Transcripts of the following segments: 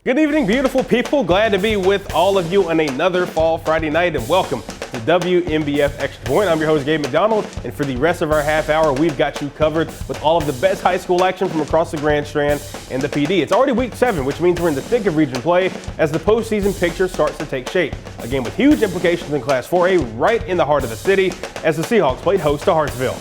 Good evening, beautiful people. Glad to be with all of you on another Fall Friday night, and welcome to WNBF Extra Point. I'm your host, Gabe McDonald, and for the rest of our half hour, we've got you covered with all of the best high school action from across the Grand Strand and the PD. It's already week 7, which means we're in the thick of region play as the postseason picture starts to take shape. A game with huge implications in Class 4A right in the heart of the city as the Seahawks played host to Hartsville.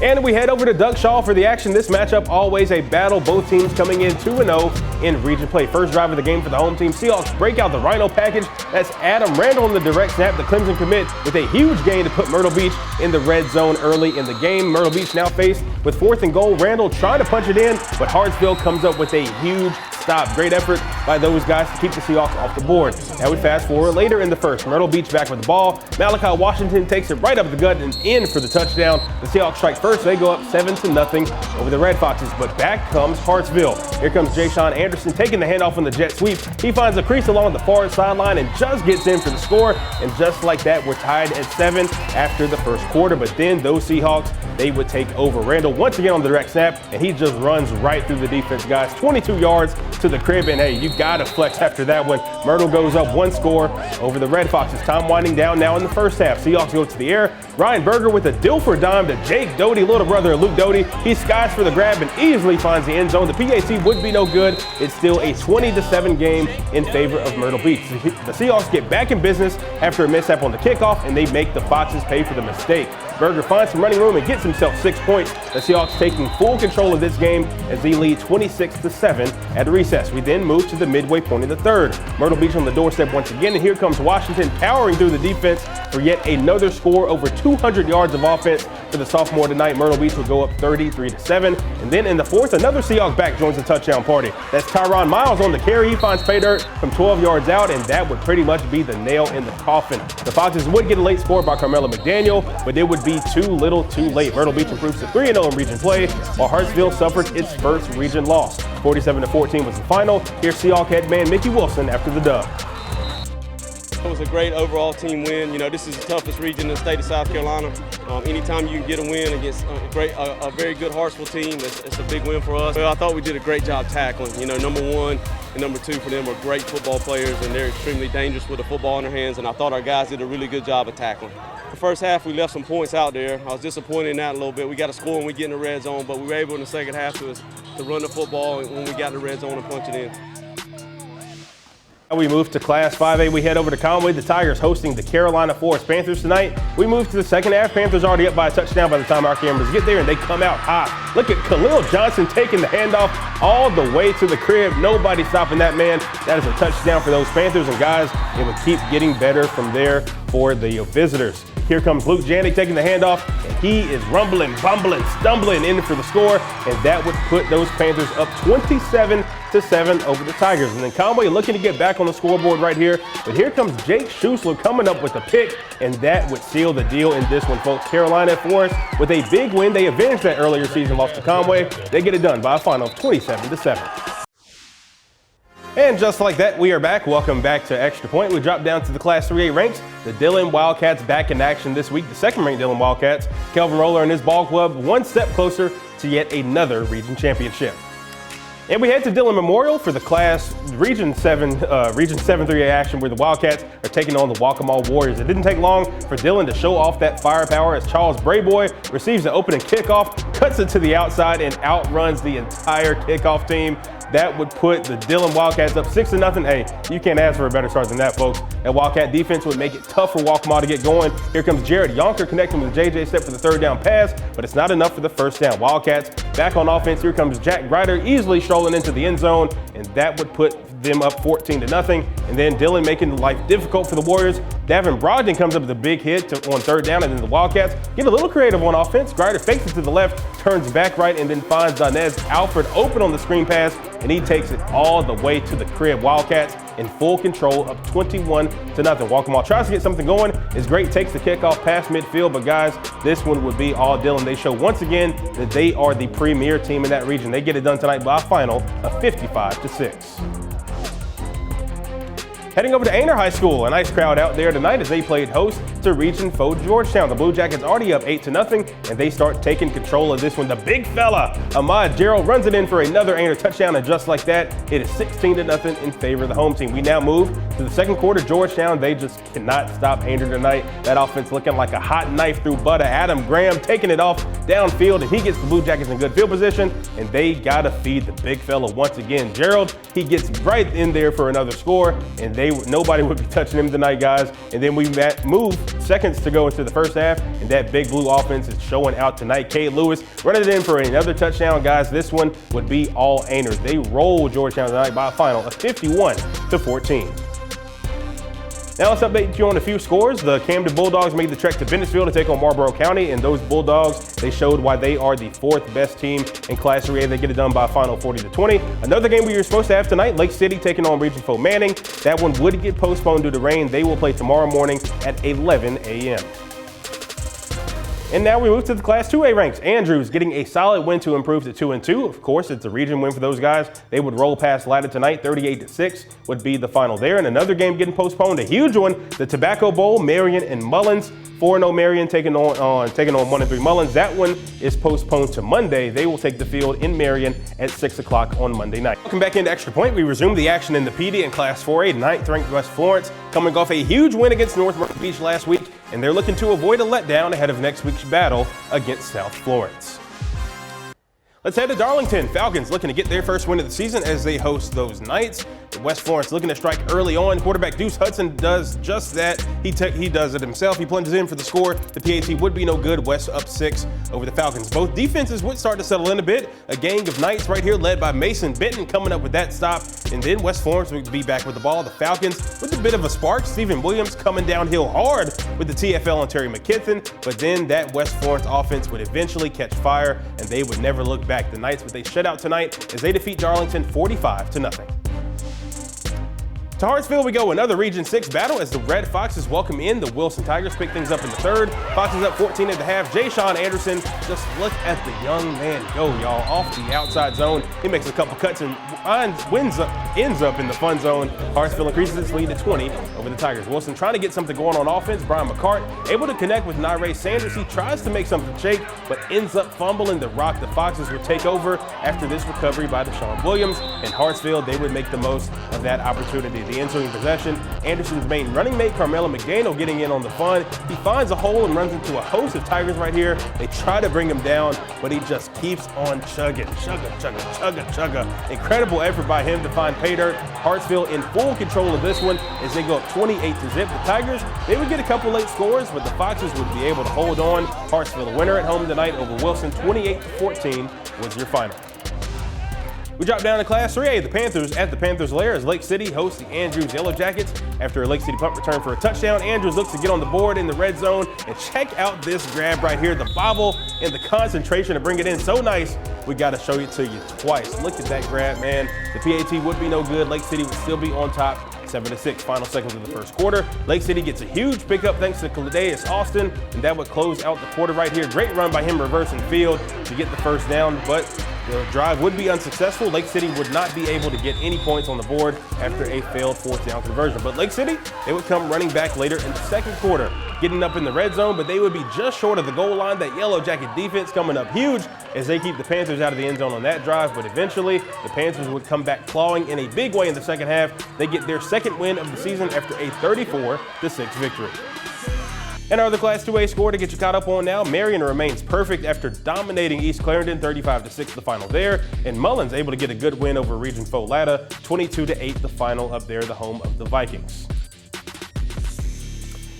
And we head over to Doug Shaw for the action. This matchup always a battle. Both teams coming in 2-0 in region play. First drive of the game for the home team. Seahawks break out the Rhino package. That's Adam Randall in the direct snap. The Clemson commit with a huge gain to put Myrtle Beach in the red zone early in the game. Myrtle Beach now faced with 4th and goal. Randall trying to punch it in, but Hartsville comes up with a huge stop. Great effort by those guys to keep the Seahawks off the board. Now we fast forward later in the first. Myrtle Beach back with the ball. Malachi Washington takes it right up the gut and in for the touchdown. The Seahawks strike first. They go up 7-0 over the Red Foxes, but back comes Hartsville. Here comes Jayshawn Anderson taking the handoff on the jet sweep. He finds a crease along the far sideline and just gets in for the score. And just like that, we're tied at 7 after the first quarter. But then those Seahawks, they would take over. Randall once again on the direct snap, and he just runs right through the defense, guys. 22 yards to the crib, and hey, you gotta flex after that one. Myrtle goes up 1 score over the Red Foxes. Time winding down now in the first half. Seahawks go to the air. Ryan Berger with a Dilfer dime to Jake Doty, little brother of Luke Doty. He skies for the grab and easily finds the end zone. The PAT would be no good. It's still a 20-7 game in favor of Myrtle Beach. The Seahawks get back in business after a mishap on the kickoff, and they make the Foxes pay for the mistake. Berger finds some running room and gets himself 6 points. The Seahawks taking full control of this game as they lead 26-7 at recess. We then move to the midway point of the third. Myrtle Beach on the doorstep once again, and here comes Washington powering through the defense for yet another score. Over 200 yards of offense for the sophomore tonight. Myrtle Beach will go up 33-7. And then in the fourth, another Seahawks back joins the touchdown party. That's Tyron Miles on the carry. He finds pay dirt from 12 yards out, and that would pretty much be the nail in the coffin. The Foxes would get a late score by Carmela McDaniel, but it would be too little too late. Myrtle Beach improves to 3-0 in region play, while Hartsville suffers its first region loss. 47-14 was the final. Here's Seahawk head man Mickey Wilson after the dub. It was a great overall team win. You know, this is the toughest region in the state of South Carolina. Anytime you can get a win against a very good Hartsville team, it's a big win for us. Well, I thought we did a great job tackling. You know, number 1 and number 2 for them are great football players, and they're extremely dangerous with the football in their hands, and I thought our guys did a really good job of tackling. The first half, we left some points out there. I was disappointed in that a little bit. We got a score when we get in the red zone, but we were able in the second half to run the football when we got in the red zone and punch it in. We move to Class 5A. We head over to Conway. The Tigers hosting the Carolina Forest Panthers tonight. We move to the second half. Panthers already up by a touchdown by the time our cameras get there, and they come out hot. Look at Khalil Johnson taking the handoff all the way to the crib. Nobody stopping that man. That is a touchdown for those Panthers, and guys, it would keep getting better from there for the visitors. Here comes Luke Janik taking the handoff, and he is rumbling, bumbling, stumbling in for the score, and that would put those Panthers up 27-7 over the Tigers. And then Conway looking to get back on the scoreboard right here, but here comes Jake Schusler coming up with a pick, and that would seal the deal in this one, folks. Carolina Forest with a big win. They avenged that earlier season loss to Conway. They get it done by a final of 27-7. And just like that, we are back. Welcome back to Extra Point. We drop down to the Class 3A ranks. The Dillon Wildcats back in action this week. The second-ranked Dillon Wildcats. Kelvin Roller and his ball club one step closer to yet another region championship. And we head to Dillon Memorial for the Class Region 7 3A action, where the Wildcats are taking on the Waccamaw Warriors. It didn't take long for Dillon to show off that firepower as Charles Brayboy receives the opening kickoff, cuts it to the outside, and outruns the entire kickoff team. That would put the Dillon Wildcats up 6-0. Hey, you can't ask for a better start than that, folks. That Wildcat defense would make it tough for Waccamaw to get going. Here comes Jared Yonker connecting with JJ Step for the third down pass, but it's not enough for the first down. Wildcats back on offense. Here comes Jack Grider easily strolling into the end zone, and that would put them up 14-0. And then Dillon making life difficult for the Warriors. Davin Brogdon comes up with a big hit on third down, and then the Wildcats get a little creative on offense. Grider fakes it to the left, turns back right, and then finds Donez Alford open on the screen pass, and he takes it all the way to the crib. Wildcats in full control of 21-0. Waccamaw tries to get something going. It's great, takes the kickoff past midfield, but guys, this one would be all Dillon. They show once again that they are the premier team in that region. They get it done tonight by a final of 55-6. Heading over to Ainer High School, a nice crowd out there tonight as they played host to Region foe Georgetown. The Blue Jackets already up 8-0, and they start taking control of this one. The big fella, Ahmad Gerald, runs it in for another Ainer touchdown, and just like that, it is 16-0 in favor of the home team. We now move to the second quarter. Georgetown, they just cannot stop Ainer tonight. That offense looking like a hot knife through butter. Adam Graham taking it off downfield, and he gets the Blue Jackets in good field position, and they gotta feed the big fella once again. Gerald, he gets right in there for another score, and nobody would be touching him tonight, guys. And then we move seconds to go into the first half, and that big blue offense is showing out tonight. Cade Lewis running it in for another touchdown, guys. This one would be all Ainers. They roll Georgetown tonight by a final of 51-14. Now let's update you on a few scores. The Camden Bulldogs made the trek to Bennettsville to take on Marlboro County, and those Bulldogs, they showed why they are the fourth best team in Class 3A. They get it done by a final 40-20. Another game we were supposed to have tonight, Lake City taking on Region 4 Manning. That one would get postponed due to rain. They will play tomorrow morning at 11 a.m. And now we move to the Class 2A ranks. Andrews getting a solid win to improve to 2-2. Of course, it's a region win for those guys. They would roll past Latta tonight. 38-6 would be the final there. And another game getting postponed, a huge one, the Tobacco Bowl, Marion and Mullins. 4-0 Marion taking on 1-3 Mullins. That one is postponed to Monday. They will take the field in Marion at 6 o'clock on Monday night. Welcome back into Extra Point. We resume the action in the PD in Class 4A. 9th ranked West Florence coming off a huge win against North Myrtle Beach last week, and they're looking to avoid a letdown ahead of next week's battle against South Florence. Let's head to Darlington. Falcons looking to get their first win of the season as they host those Knights. West Florence looking to strike early on. Quarterback Deuce Hudson does just that. He does it himself. He plunges in for the score. The PAT would be no good. West up 6 over the Falcons. Both defenses would start to settle in a bit. A gang of Knights right here led by Mason Benton coming up with that stop. And then West Florence would be back with the ball. The Falcons with a bit of a spark. Stephen Williams coming downhill hard with the TFL and Terry McKithen. But then that West Florence offense would eventually catch fire, and they would never look back. The Knights with a shutout tonight as they defeat Darlington 45-0. To Hartsville we go, another Region 6 battle as the Red Foxes welcome in the Wilson Tigers. Pick things up in the third. Foxes up 14 at the half. Ja'Shawn Anderson, just look at the young man go, y'all, off the outside zone. He makes a couple cuts and ends up in the fun zone. Hartsville increases its lead to 20 over the Tigers. Wilson trying to get something going on offense. Brian McCart able to connect with Nyree Sanders. He tries to make something shake, but ends up fumbling the rock. The Foxes would take over after this recovery by Deshaun Williams. And Hartsville, they would make the most of that opportunity. The ensuing possession, Anderson's main running mate, Carmelo McDaniel, getting in on the fun. He finds a hole and runs into a host of Tigers right here. They try to bring him down, but he just keeps on chugging. Chugga. Incredible effort by him to find pay dirt. Hartsville in full control of this one as they go up 28-0. The Tigers, they would get a couple late scores, but the Foxes would be able to hold on. Hartsville a winner at home tonight over Wilson. 28-14 was your final. We drop down to Class 3A. The Panthers at the Panthers' lair as Lake City hosts the Andrews Yellow Jackets. After a Lake City punt return for a touchdown, Andrews looks to get on the board in the red zone. And check out this grab right here. The bobble and the concentration to bring it in so nice. We got to show it to you twice. Look at that grab, man. The PAT would be no good. Lake City would still be on top. 7-6, final seconds of the first quarter. Lake City gets a huge pickup thanks to Caladeus Austin, and that would close out the quarter right here. Great run by him reversing field to get the first down, but the drive would be unsuccessful. Lake City would not be able to get any points on the board after a failed fourth down conversion. But Lake City, they would come running back later in the second quarter, getting up in the red zone, but they would be just short of the goal line. That Yellow Jacket defense coming up huge as they keep the Panthers out of the end zone on that drive. But eventually, the Panthers would come back clawing in a big way in the second half. They get their second win of the season after a 34-6 victory. And our other Class 2A score to get you caught up on now, Marion remains perfect after dominating East Clarendon 35-6 the final there, and Mullins able to get a good win over Region 4 Latta 22-8 the final up there, the home of the Vikings.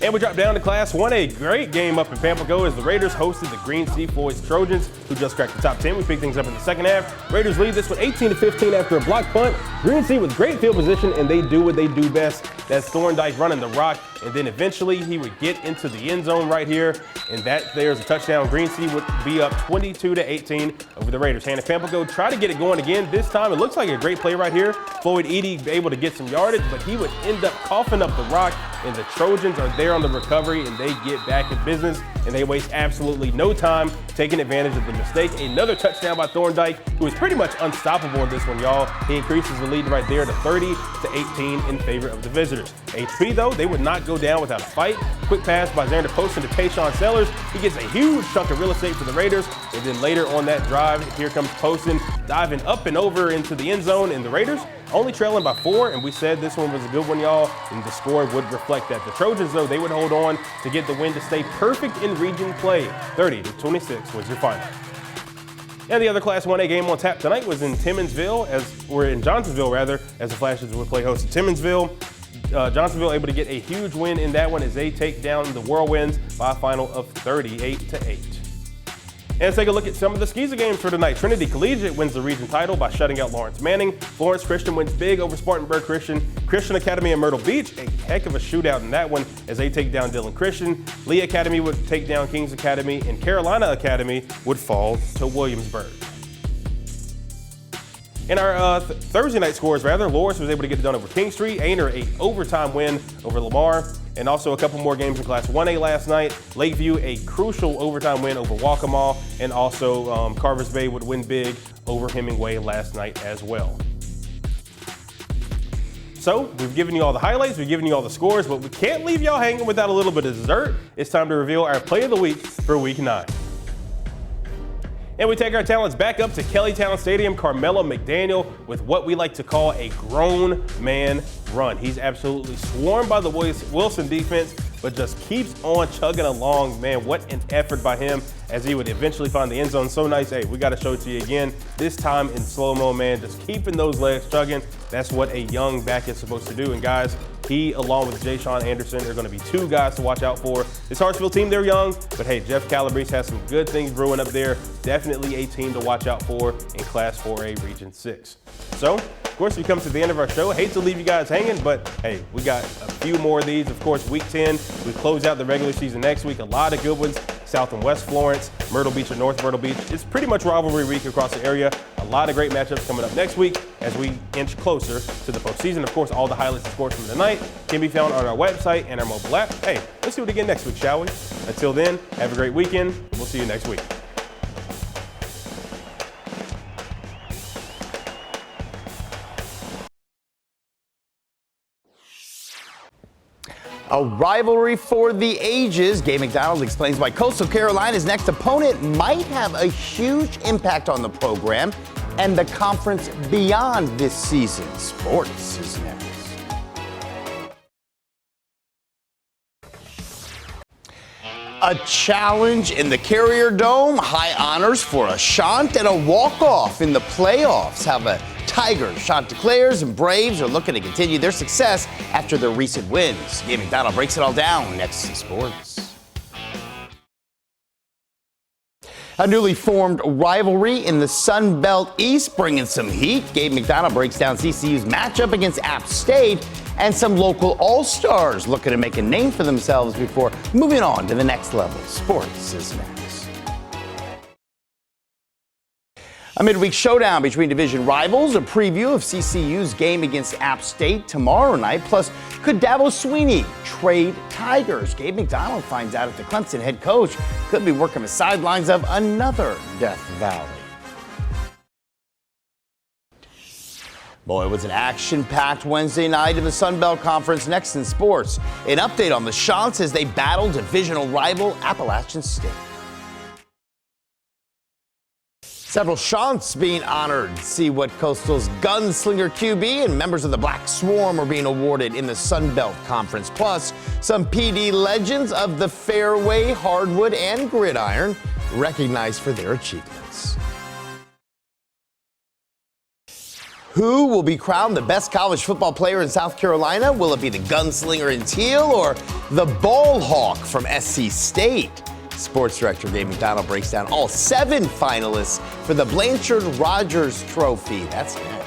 And we drop down to Class 1A. Great game up in Pamplico as the Raiders hosted the Green Sea Floyd's Trojans, who just cracked the top 10. We pick things up in the second half. Raiders lead this one 18-15 after a block punt. Green Sea with great field position, and they do what they do best. That's Thorndike running the rock. and then eventually he would get into the end zone right here, and there's a touchdown. Green Sea would be up 22-18 over the Raiders. Hannah Pamplico tried to get it going again. This time it looks like a great play right here. Floyd Edie able to get some yardage, but he would end up coughing up the rock, and the Trojans are there on the recovery, and they get back in business, and they waste absolutely no time taking advantage of the mistake. Another touchdown by Thorndike, who is pretty much unstoppable in this one, y'all. He increases the lead right there to 30-18 in favor of the visitors. HP, though, they would not go down without a fight. Quick pass by Xander Poston to Tayshawn Sellers. He gets a huge chunk of real estate for the Raiders, and then later on that drive, here comes Poston diving up and over into the end zone, and the Raiders only trailing by 4, and we said this one was a good one, y'all, and the score would reflect that. The Trojans, though, they would hold on to get the win to stay perfect in region play. 30-26 was your final. And the other Class 1A game on tap tonight was in Johnsonville, as the Flashes would play host to Timmonsville. Johnsonville able to get a huge win in that one as they take down the Whirlwinds by a final of 38-8. And let's take a look at some of the Skeezer games for tonight. Trinity Collegiate wins the region title by shutting out Lawrence Manning. Florence Christian wins big over Spartanburg Christian. Christian Academy and Myrtle Beach, a heck of a shootout in that one as they take down Dillon Christian. Lee Academy would take down Kings Academy, and Carolina Academy would fall to Williamsburg. In our Thursday night scores, Loris was able to get it done over King Street. Aner, a overtime win over Lamar. And also a couple more games in Class 1A last night. Lakeview, a crucial overtime win over Waccamaw. And also Carvers Bay would win big over Hemingway last night as well. So we've given you all the highlights, we've given you all the scores, but we can't leave y'all hanging without a little bit of dessert. It's time to reveal our play of the week for Week 9. And we take our talents back up to Kellytown Stadium. Carmelo McDaniel with what we like to call a grown man run. He's absolutely swarmed by the Wilson defense, but just keeps on chugging along. Man, what an effort by him as he would eventually find the end zone. So nice. Hey, we got to show it to you again. This time in slow-mo, man, just keeping those legs chugging. That's what a young back is supposed to do. And guys, he, along with Jay Sean Anderson, are going to be two guys to watch out for. This Hartsville team, they're young, but hey, Jeff Calabrese has some good things brewing up there. Definitely a team to watch out for in Class 4A Region 6. So, of course, we come to the end of our show. I hate to leave you guys hanging, but hey, we got a few more of these. Of course, Week 10, we close out the regular season next week. A lot of good ones. South and West Florence, Myrtle Beach and North Myrtle Beach. It's pretty much rivalry week across the area. A lot of great matchups coming up next week as we inch closer to the postseason. Of course, all the highlights and scores from tonight can be found on our website and our mobile app. Hey, let's do it again next week, shall we? Until then, have a great weekend. We'll see you next week. A rivalry for the ages. Gabe McDonald explains why Coastal Carolina's next opponent might have a huge impact on the program and the conference beyond this season. Sports is next. A challenge in the Carrier Dome, high honors for a Shant, and a walk-off in the playoffs. How the Tigers, Chanticleers, and Braves are looking to continue their success after their recent wins. Gabe McDonald breaks it all down next to sports. A newly formed rivalry in the Sun Belt East bringing some heat. Gabe McDonald breaks down CCU's matchup against App State and some local all-stars looking to make a name for themselves before moving on to the next level. Sports is next. A midweek showdown between division rivals, a preview of CCU's game against App State tomorrow night, plus could Dabo Sweeney trade Tigers? Gabe McDonald finds out if the Clemson head coach could be working the sidelines of another Death Valley. Boy, it was an action-packed Wednesday night in the Sun Belt Conference. Next in sports, an update on the Shants as they battle divisional rival Appalachian State. Several Shants being honored. See what Coastal's gunslinger QB and members of the Black Swarm are being awarded in the Sun Belt Conference. Plus, some PD legends of the fairway, hardwood, and gridiron recognized for their achievements. Who will be crowned the best college football player in South Carolina? Will it be the gunslinger in teal or the ball hawk from SC State? Sports director Gabe McDonald breaks down all 7 finalists for the Blanchard Rogers Trophy. That's next.